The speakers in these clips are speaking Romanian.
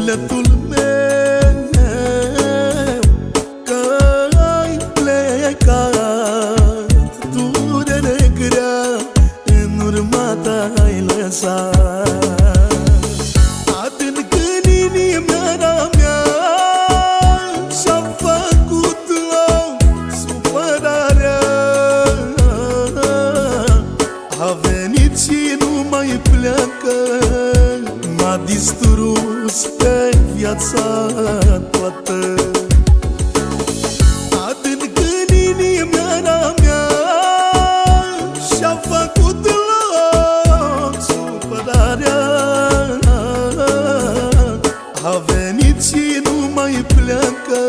sufletul meu că ai plecat. Durere grea în urma ta ai lăsat. Adânc în inima mea și-a făcut supărarea. A venit și nu mai pleacă, m-a distrus pe viața toată. Adânc în inima mea și-a făcut loc supărarea. A venit și nu mai pleacă,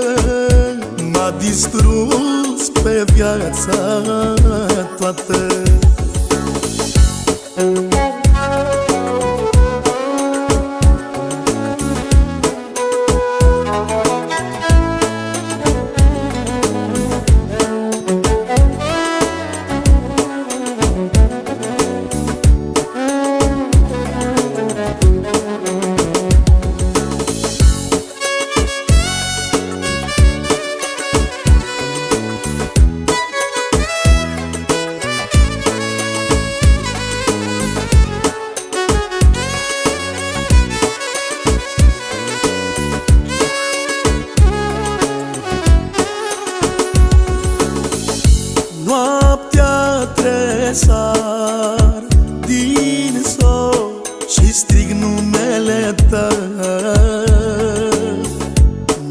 m-a distrus pe viața toată. Noaptea tresar din sol și strig numele tău.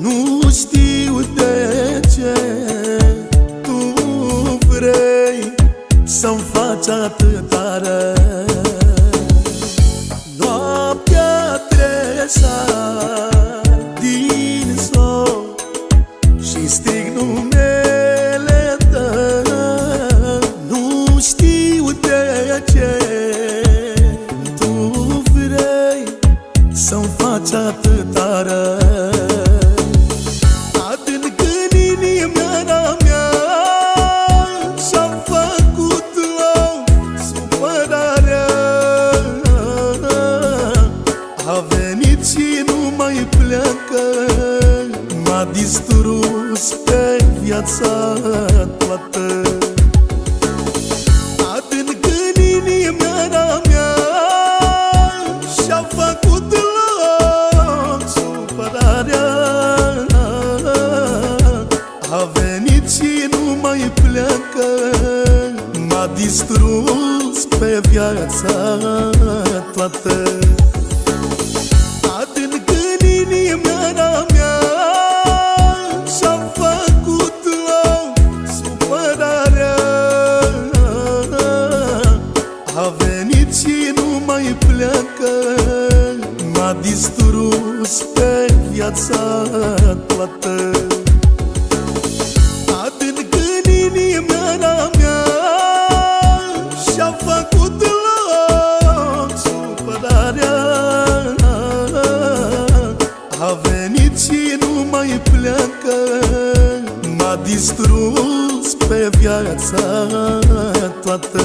Nu știu de ce tu vrei să-mi faci atâta rău. Noaptea tresar din sol și strig numele tău. Nu știu de ce tu vrei să-mi faci atâta rău. Adânc în inima mea și-a făcut loc supărarea. A venit și nu mai pleacă, m-a distrus pe viața toată. Adânc în inima mea și-a făcut loc supărarea. A venit și nu mai pleacă, m-a distrus pe viața toată. Adânc în inima mea și-a făcut loc supărarea. A venit și nu mai pleacă, m-a distrus pe viața toată. Adânc în inima mea și-a făcut loc supărarea. A venit și nu mai pleacă, m-a distrus pe viața toată.